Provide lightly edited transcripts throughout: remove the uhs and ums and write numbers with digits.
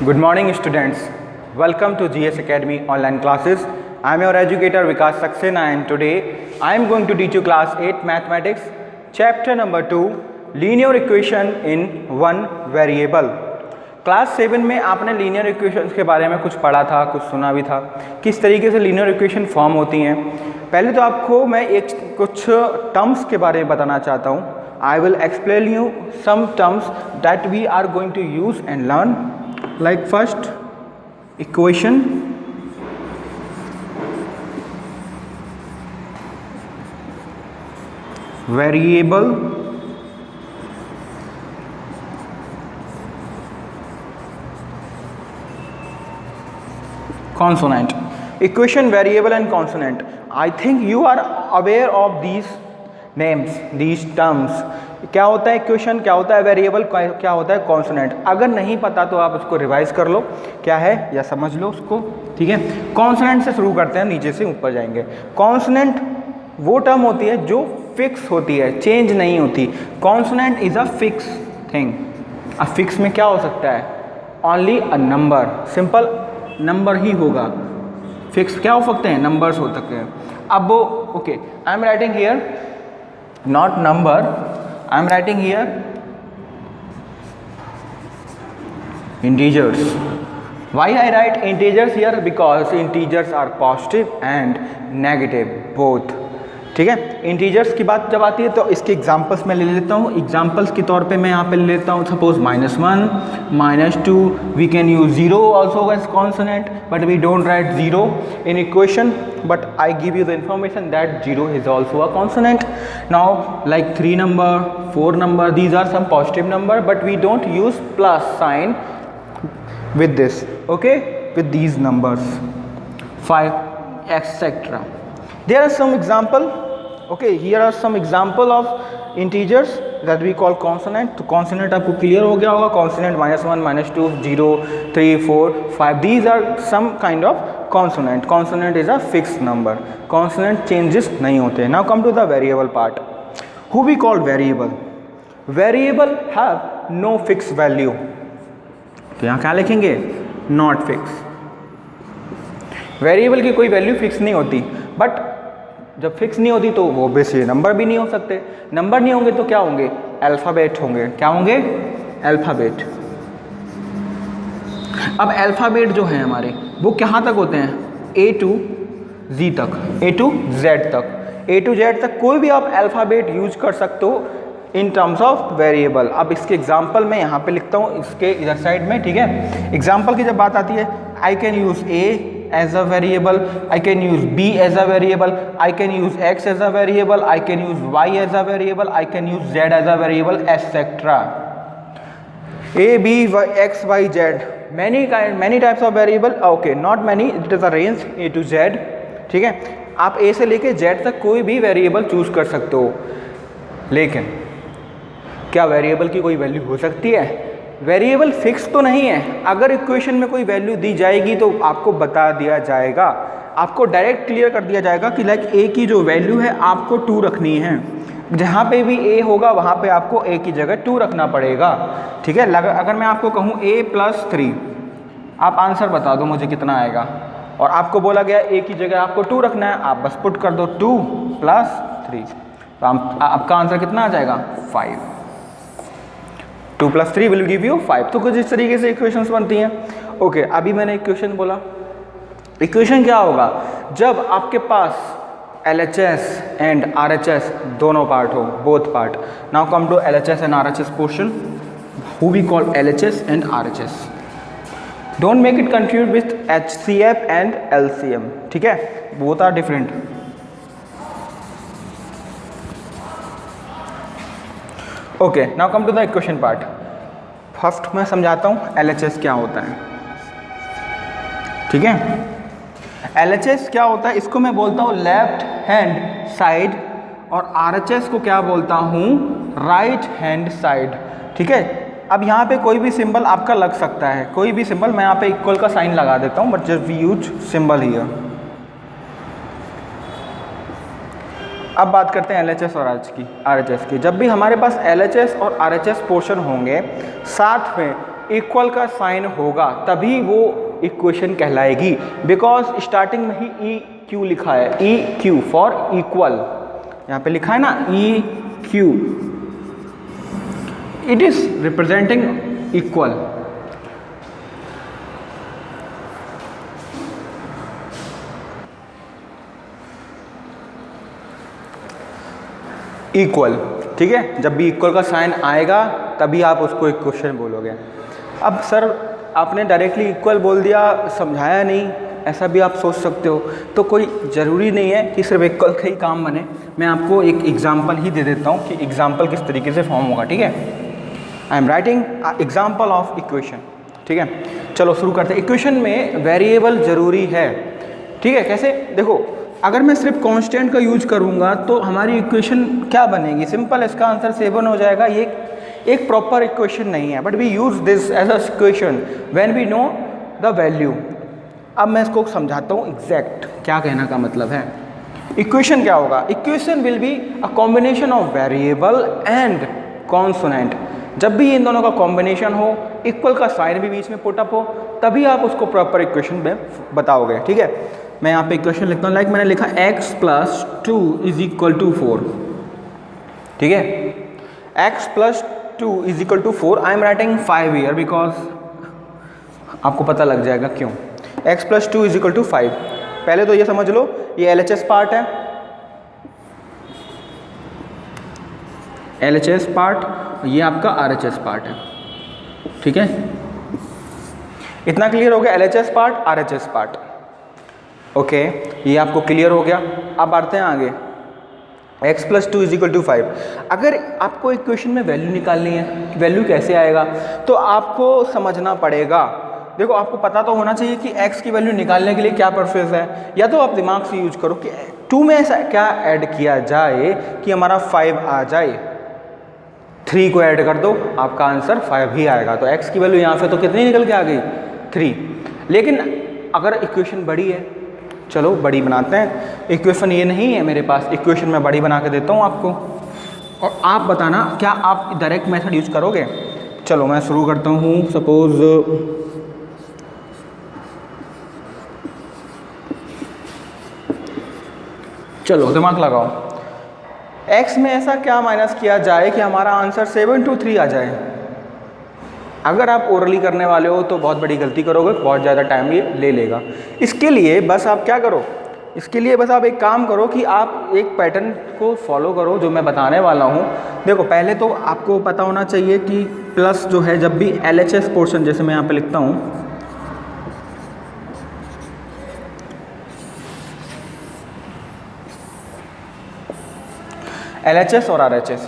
Good morning students. Welcome to GS Academy online classes. I am your educator Vikas Saxena and today I am going to teach you class 8 mathematics chapter number 2 linear equation in one variable. Class 7 में आपने linear equations के बारे में कुछ पढ़ा था, कुछ सुना भी था, किस तरीके से लीनियर इक्वेशन फॉर्म होती हैं। पहले तो आपको मैं कुछ टर्म्स के बारे में बताना चाहता हूँ। I will explain you some terms that we are going to use and learn. Like first, equation, variable, consonant. Equation, variable and consonant. I think you are aware of these names, these terms. क्या होता है equation, क्या होता है variable, क्या होता है consonant. अगर नहीं पता तो आप उसको रिवाइज कर लो क्या है या समझ लो उसको, ठीक है। कॉन्सोनेंट से शुरू करते हैं, नीचे से ऊपर जाएंगे। कॉन्सोनेंट वो टर्म होती है जो फिक्स होती है, चेंज नहीं होती। Consonant is a fix thing. अब फिक्स में क्या हो सकता है? Only a number, simple number ही होगा। फिक्स क्या हो सकते हैं? नंबर्स हो सकते हैं। अब वो okay, I am writing here not number, I am writing here integers. Why I write integers here? Because integers are positive and negative both. ठीक है। इंटीजर्स की बात जब आती है तो इसके एग्जांपल्स मैं ले लेता हूँ। एग्जांपल्स के तौर पे मैं यहाँ पे ले लेता हूँ suppose -1, -2। We can use 0 also as consonant but we don't write 0 in equation, but I give you the information that 0 is also a consonant. Now like 3 number, 4 number, these are some positive number but we don't use plus sign with this, okay, with these numbers 5 etc. There are some example, okay, here are some example of integers that we call consonant. तो consonant आपको clear हो गया होगा। consonant -1, -2, 0, 3, 4, 5, these are some kind of consonant. Consonant is a fixed number. Consonant changes नहीं होते। Now come to the variable part. Who we call variable? Variable have no fixed value. तो यहाँ क्या लिखेंगे? Not fix. वेरिएबल की कोई value fix नहीं होती, बट जब फिक्स नहीं होती तो वो बेसिक नंबर भी नहीं हो सकते। नंबर नहीं होंगे तो क्या होंगे? अल्फ़ाबेट होंगे। क्या होंगे? अल्फ़ाबेट। अब अल्फ़ाबेट जो है हमारे वो कहाँ तक होते हैं? A to Z तक, A to Z तक, A to Z तक कोई भी आप अल्फ़ाबेट यूज कर सकते हो इन टर्म्स ऑफ वेरिएबल। अब इसके एग्जाम्पल मैं यहाँ पे लिखता हूँ इसके इधर साइड में, ठीक है। एग्जाम्पल की जब बात आती है, I can use A as a variable, I can use B as a variable, I can use X as a variable, I can use Y as a variable, I can use Z as a variable et cetera. A B X Y Z, many types of variable, okay, not many, it is a range A to Z, ठीक है। आप ए से लेके Z तक कोई भी variable choose कर सकते हो, लेकिन क्या वेरिएबल की कोई वैल्यू हो सकती है? वेरिएबल फिक्स तो नहीं है। अगर इक्वेशन में कोई वैल्यू दी जाएगी तो आपको बता दिया जाएगा, आपको डायरेक्ट क्लियर कर दिया जाएगा कि लाइक ए की जो वैल्यू है आपको 2 रखनी है। जहाँ पे भी ए होगा वहाँ पे आपको ए की जगह 2 रखना पड़ेगा, ठीक है। अगर मैं आपको कहूँ a + 3, आप आंसर बता दो मुझे कितना आएगा, और आपको बोला गया ए की जगह आपको 2 रखना है, आप बस पुट कर दो 2 + 3, तो आपका आंसर कितना आ जाएगा? 5। 2 + 3 विल गिव यू 5। तो कुछ इस तरीके से इक्वेशंस बनती हैं। ओके, अभी मैंने इक्वेशन बोला। इक्वेशन क्या होगा? जब आपके पास LHS एंड RHS दोनों पार्ट हो, both part. Now come to LHS and RHS portion, who we call LHS and RHS। Don't make it confuse with HCF and LCM, ठीक है, both are different. Okay, now come to the equation part. First मैं समझाता हूँ LHS क्या होता है, ठीक है। LHS क्या होता है, इसको मैं बोलता हूँ लेफ्ट हैंड साइड, और RHS को क्या बोलता हूँ? राइट हैंड साइड, ठीक है। अब यहाँ पे कोई भी सिंबल आपका लग सकता है, कोई भी सिंबल, मैं यहाँ पे इक्वल का साइन लगा देता हूँ, but just we use symbol here. अब बात करते हैं LHS और RHS की। जब भी हमारे पास LHS और RHS पोर्शन होंगे साथ में इक्वल का साइन होगा तभी वो इक्वेशन कहलाएगी, बिकॉज स्टार्टिंग में ही ई क्यू लिखा है, ई क्यू फॉर इक्वल, यहाँ पे लिखा है ना E Q, it is representing equal. Equal, ठीक है, जब भी इक्वल का साइन आएगा तभी आप उसको इक्वेशन बोलोगे। अब सर आपने डायरेक्टली इक्वल बोल दिया, समझाया नहीं, ऐसा भी आप सोच सकते हो, तो कोई ज़रूरी नहीं है कि सिर्फ इक्वल का ही काम बने। मैं आपको एक एग्जांपल ही दे देता हूँ कि एग्जांपल किस तरीके से फॉर्म होगा, ठीक है। I am writing example of equation, ठीक है। चलो शुरू करते हैं। इक्वेशन में वेरिएबल ज़रूरी है, ठीक है। कैसे, देखो अगर मैं सिर्फ कांस्टेंट का यूज करूँगा तो हमारी इक्वेशन क्या बनेगी, सिंपल, इसका आंसर 7 हो जाएगा। ये एक प्रॉपर इक्वेशन नहीं है, but we use this as a equation when we know the value. अब मैं इसको समझाता हूँ एग्जैक्ट क्या कहना का मतलब है। इक्वेशन क्या होगा, equation will be a combination of variable and consonant. जब भी इन दोनों का कॉम्बिनेशन हो, इक्वल का साइन भी बीच में पुटअप हो, तभी आप उसको प्रॉपर इक्वेशन में बताओगे, ठीक है। मैं यहाँ पे इक्वेशन लिखता हूँ, लाइक मैंने लिखा x + 2 = 4, ठीक है। x + 2 = 4, I am writing 5 here because आपको पता लग जाएगा क्यों। x + 2 = 5। पहले तो ये समझ लो, ये LHS पार्ट है, LHS पार्ट, ये आपका RHS पार्ट है, ठीक है। इतना क्लियर हो गया, LHS part, RHS part, okay, ये आपको क्लियर हो गया। अब बढ़ते हैं आगे, x + 2 = 5। अगर आपको इक्वेशन में वैल्यू निकालनी है, वैल्यू कैसे आएगा, तो आपको समझना पड़ेगा। देखो आपको पता तो होना चाहिए कि x की वैल्यू निकालने के लिए क्या प्रोसेस है, या तो आप दिमाग से यूज करो कि 2 में ऐसा क्या ऐड किया जाए कि हमारा 5 आ जाए, 3 को ऐड कर दो, आपका आंसर 5 ही आएगा। तो x की वैल्यू यहाँ से तो कितनी निकल के आ गई, 3। लेकिन अगर इक्वेशन बड़ी है, चलो बड़ी बनाते हैं। इक्वेशन ये नहीं है मेरे पास, इक्वेशन मैं बड़ी बना के देता हूँ आपको, और आप बताना क्या आप डायरेक्ट मेथड यूज करोगे। चलो मैं शुरू करता हूँ। सपोज चलो दिमाग लगाओ, x में ऐसा क्या माइनस किया जाए कि हमारा आंसर 723 आ जाए। अगर आप ओरली करने वाले हो तो बहुत बड़ी गलती करोगे, बहुत ज़्यादा टाइम ये ले लेगा। इसके लिए बस आप क्या करो, इसके लिए बस आप एक काम करो कि आप एक पैटर्न को फॉलो करो जो मैं बताने वाला हूँ। देखो पहले तो आपको पता होना चाहिए कि प्लस जो है, जब भी LHS पोर्शन, जैसे मैं यहाँ पे लिखता हूँ, LHS और RHS।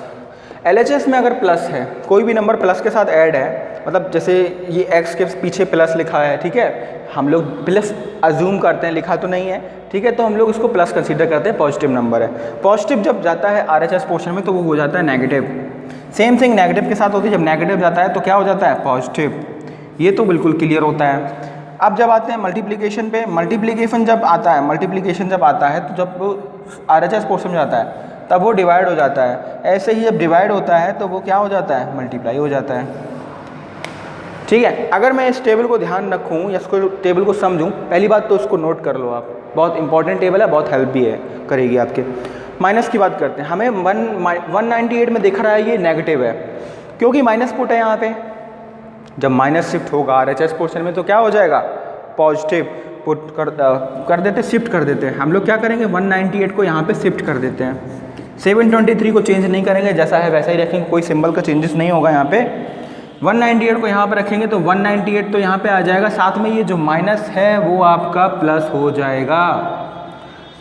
LHS में अगर प्लस है, कोई भी नंबर प्लस के साथ ऐड है, मतलब जैसे ये x के पीछे प्लस लिखा है, ठीक है, हम लोग प्लस अज्यूम करते हैं, लिखा तो नहीं है, ठीक है, तो हम लोग इसको प्लस कंसीडर करते हैं, पॉजिटिव नंबर है। पॉजिटिव जब जाता है RHS पोर्शन में तो वो हो जाता है नेगेटिव। सेम थिंग नेगेटिव के साथ होती है, जब नेगेटिव जाता है तो क्या हो जाता है, पॉजिटिव। ये तो बिल्कुल क्लियर होता है। अब जब आते हैं मल्टीप्लिकेशन पे, मल्टीप्लिकेशन जब आता है तो जब RHS पोर्शन में जाता है तब वो डिवाइड हो जाता है। ऐसे ही जब डिवाइड होता है तो वो क्या हो जाता है, मल्टीप्लाई हो जाता है, ठीक है। अगर मैं इस टेबल को ध्यान रखूँ या इसको टेबल को समझूँ, पहली बात तो उसको नोट कर लो आप, बहुत इंपॉर्टेंट टेबल है, बहुत हेल्प भी है करेगी आपके। माइनस की बात करते हैं, हमें 198 में दिख रहा है ये नेगेटिव है, क्योंकि माइनस पुट है यहाँ पे। जब माइनस शिफ्ट होगा RHS पोर्शन में तो क्या हो जाएगा, पॉजिटिव पुट कर देते, शिफ्ट कर देते हैं। हम लोग क्या करेंगे, 198 को यहाँ पे शिफ्ट कर देते हैं, 723 को चेंज नहीं करेंगे, जैसा है वैसा ही रखेंगे, कोई सिंबल का चेंजेस नहीं होगा यहाँ पे। 198 को यहाँ पर रखेंगे तो 198 तो यहाँ पे आ जाएगा, साथ में ये जो माइनस है वो आपका प्लस हो जाएगा।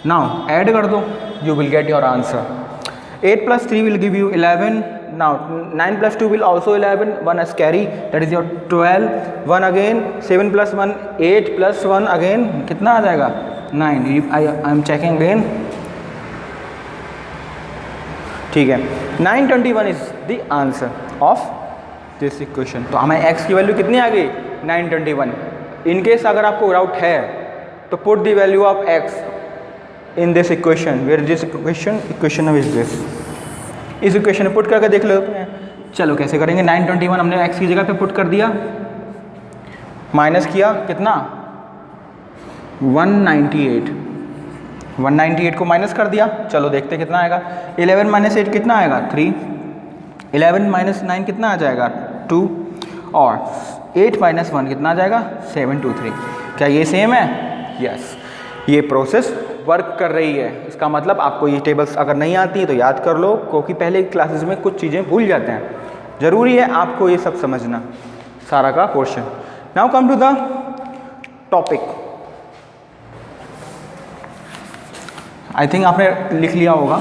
नाउ ऐड कर दो, you will get your answer. 8 + 3 will give you 11। Now 9 + 2 will also 11, 1 as carry, that is your 12, 1 again, 7 + 1 8 + 1 again कितना आ जाएगा, 9। आई एम चेकिंग अगेन, ठीक है। 921 is the answer of this equation. तो हमें x की वैल्यू कितनी आ गई, 921। इनकेस अगर आपको डाउट है तो put the value of x in this equation, where this equation is this. इस इक्वेशन में पुट करके देख लेते हैं। चलो कैसे करेंगे, 921 हमने x की जगह पे पुट कर दिया, माइनस किया कितना 198, 198 को माइनस कर दिया। चलो देखते कितना आएगा। 11 माइनस 8 कितना आएगा 3, 11 माइनस 9 कितना आ जाएगा 2, और 8 माइनस 1 कितना आ जाएगा 7 2 3। क्या ये सेम है? यस, ये प्रोसेस वर्क कर रही है। इसका मतलब आपको ये टेबल्स अगर नहीं आती है तो याद कर लो, क्योंकि पहले क्लासेस में कुछ चीज़ें भूल जाते हैं। ज़रूरी है आपको ये सब समझना, सारा का question. Now come to the topic. I think आपने लिख लिया होगा।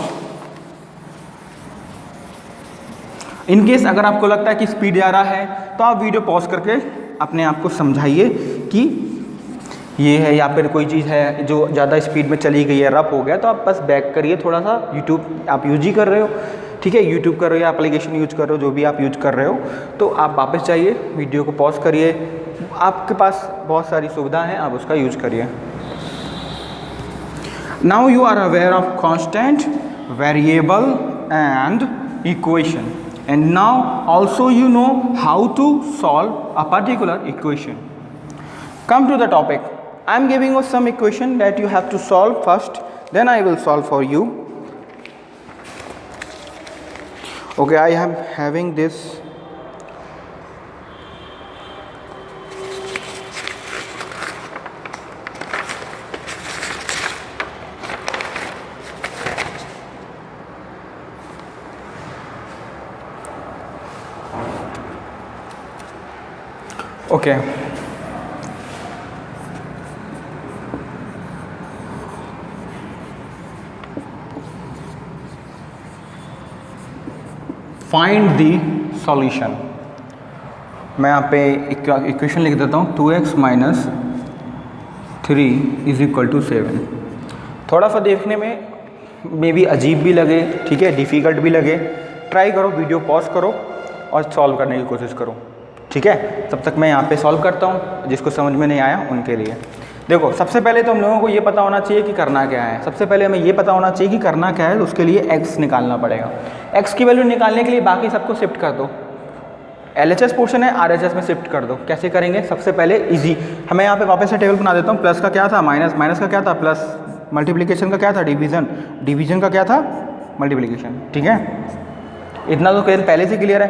इन केस अगर आपको लगता है कि स्पीड ज़्यादा है तो आप वीडियो पॉज करके अपने आप को समझाइए कि ये है, या फिर कोई चीज़ है जो ज़्यादा स्पीड में चली गई है, रफ हो गया, तो आप बस बैक करिए थोड़ा सा। यूट्यूब आप यूज ही कर रहे हो, ठीक है, यूट्यूब कर रहे हो या एप्लीकेशन यूज कर रहे हो, जो भी आप यूज कर रहे हो, तो आप वापस जाइए, वीडियो को पॉज करिए। आपके पास बहुत सारी सुविधा है, आप उसका यूज करिए। Now you are aware of constant, variable and equation, and now also you know how to solve a particular equation. Come to the topic. I am giving you some equation that you have to solve first, then I will solve for you. Okay, I am having this okay. Find the solution. मैं यहाँ पे equation लिख देता हूँ 2x minus 3 is equal to 7। थोड़ा सा देखने में मे भी अजीब भी लगे, ठीक है, डिफ़िकल्ट भी लगे, ट्राई करो, वीडियो पॉज करो और सॉल्व करने की कोशिश करो, ठीक है। तब तक मैं यहाँ पे सॉल्व करता हूँ, जिसको समझ में नहीं आया उनके लिए। देखो, सबसे पहले तो हम लोगों को ये पता होना चाहिए कि करना क्या है। सबसे पहले हमें ये पता होना चाहिए कि करना क्या है, तो उसके लिए x निकालना पड़ेगा। x की वैल्यू निकालने के लिए बाकी सबको शिफ्ट कर दो। LHS पोर्शन है, RHS में शिफ्ट कर दो। कैसे करेंगे? सबसे पहले इजी, हमें यहाँ पे वापस से टेबल बना देता हूँ। प्लस का क्या था माइनस, माइनस का क्या था प्लस, मल्टीप्लिकेशन का क्या था डिवीज़न, डिवीज़न का क्या था मल्टीप्लिकेशन, ठीक है। इतना तो पहले से क्लियर है।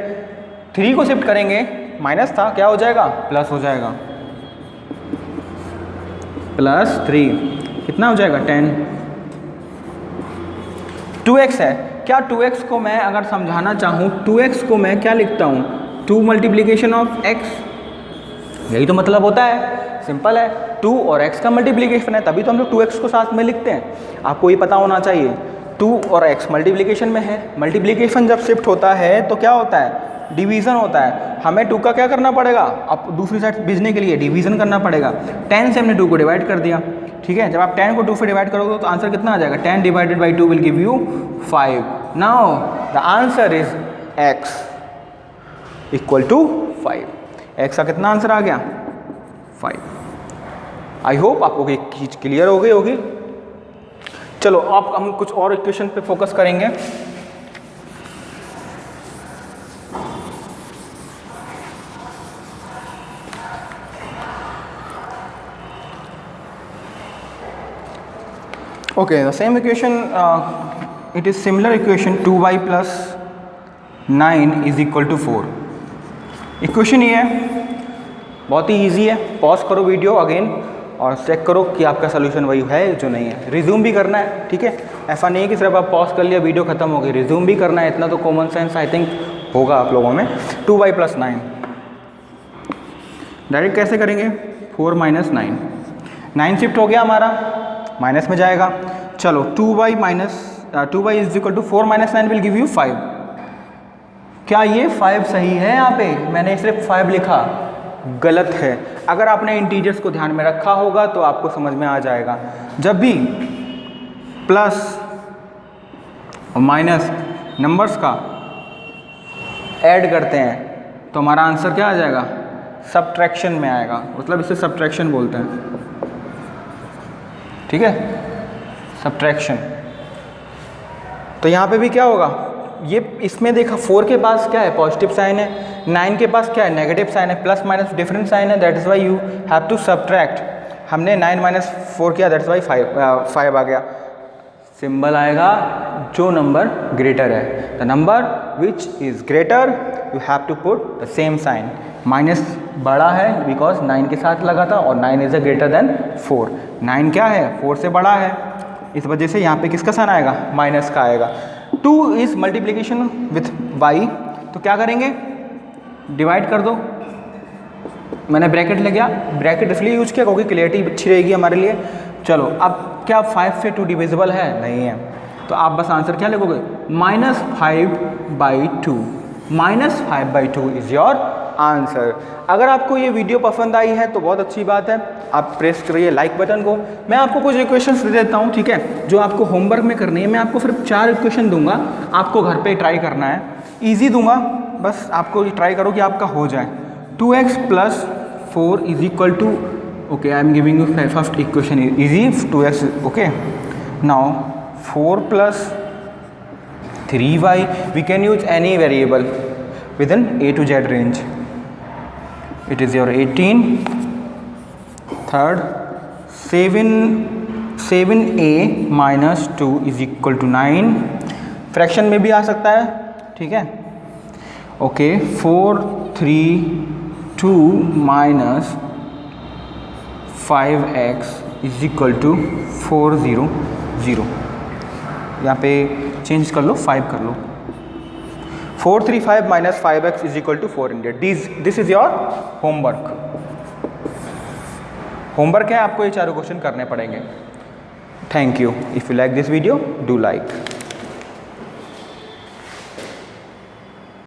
3 को शिफ्ट करेंगे, माइनस था, क्या हो जाएगा प्लस हो जाएगा, प्लस 3 कितना हो जाएगा 10। 2x है, क्या 2x को मैं अगर समझाना चाहूँ, 2x को मैं क्या लिखता हूँ 2 मल्टीप्लिकेशन ऑफ x, यही तो मतलब होता है, सिंपल है। 2 और x का मल्टीप्लिकेशन है, तभी तो हम लोग 2x को साथ में लिखते हैं। आपको ये पता होना चाहिए 2 और x मल्टीप्लिकेशन में है। मल्टीप्लिकेशन जब शिफ्ट होता है तो क्या होता है डिवीज़न होता है। हमें 2 का क्या करना पड़ेगा, अब दूसरी साइड भेजने के लिए डिवीज़न करना पड़ेगा। 10 से हमने 2 को डिवाइड कर दिया, ठीक है। जब आप 10 को 2 से डिवाइड करोगे तो आंसर कितना आ जाएगा, 10 divided by 2 will give you 5। Now the answer is x equal to 5। x का कितना आंसर आ गया 5। आई होप आपको एक चीज़ क्लियर हो गई होगी। चलो अब हम कुछ और इक्वेशन पे फोकस करेंगे। Okay, the same equation, it is similar equation 2y plus 9 is equal to 4। Equation ये है, बहुत ही इजी है। पॉज करो वीडियो अगेन और चेक करो कि आपका सोल्यूशन वही है जो नहीं है। रिज्यूम भी करना है, ठीक है, ऐसा नहीं है कि सिर्फ आप पॉज कर लिया वीडियो खत्म हो गई, रिज्यूम भी करना है। इतना तो कॉमन सेंस आई थिंक होगा आप लोगों में। 2y plus 9 डायरेक्ट कैसे करेंगे, 4 माइनस 9, 9 शिफ्ट हो गया हमारा, माइनस में जाएगा। चलो 2y is equal to 4 minus 9 will give you 5। क्या ये 5 सही है? यहाँ पे मैंने सिर्फ 5 लिखा, गलत है। अगर आपने इंटीजर्स को ध्यान में रखा होगा तो आपको समझ में आ जाएगा। जब भी प्लस और माइनस नंबर्स का ऐड करते हैं तो हमारा आंसर क्या आ जाएगा, सब्ट्रैक्शन में आएगा। मतलब इसे सब्ट्रैक्शन बोलते हैं, ठीक है, सब्ट्रैक्शन। तो यहाँ पे भी क्या होगा, ये इसमें देखा 4 के पास क्या है पॉजिटिव साइन है, 9 के पास क्या है, नेगेटिव साइन है, प्लस माइनस डिफरेंट साइन है, that is why you have to subtract. हमने 9 माइनस 4 किया, दैट्स वाई 5 आ गया। सिंबल आएगा जो नंबर ग्रेटर है, the number which is greater you have to put the same sign. Minus बड़ा है बिकॉज 9 के साथ लगा था और 9 इज़ अ ग्रेटर देन 4। 9 क्या है, 4 से बड़ा है, इस वजह से यहाँ पे किसका साइन आएगा, माइनस का आएगा। 2 इज़ मल्टीप्लीकेशन विथ y, तो क्या करेंगे, डिवाइड कर दो। मैंने ब्रैकेट ले गया, ब्रैकेट इसलिए यूज किया क्योंकि क्लियरिटी अच्छी रहेगी हमारे लिए। चलो अब क्या 5 से 2 डिविजिबल है, नहीं है, तो आप बस आंसर क्या लिखोगे, -5/2। -5/2 इज़ योर आंसर। अगर आपको ये वीडियो पसंद आई है तो बहुत अच्छी बात है, आप प्रेस करिए लाइक बटन को। मैं आपको कुछ इक्वेशंस दे देता हूँ, ठीक है, जो आपको होमवर्क में करनी है। मैं आपको सिर्फ 4 इक्वेशन दूंगा, आपको घर पे ट्राई करना है, इजी दूंगा, बस आपको ट्राई करो कि आपका हो जाए। 2x + 4 = okay, I am giving you first equation is easy, 2x, okay. Now 4 + 3y, we can use any variable within a to z range. It is your 18. Third, 7a - 2 = 9। Fraction में भी आ सकता है, ठीक है, ओके। 432 - 5x = 400। यहाँ पे change कर लो, 5 कर लो। 435 - 5x = 400। This is your homework. Homework है, आपको ये 4 क्वेश्चन करने पड़ेंगे। Thank you. If you like this video, do like.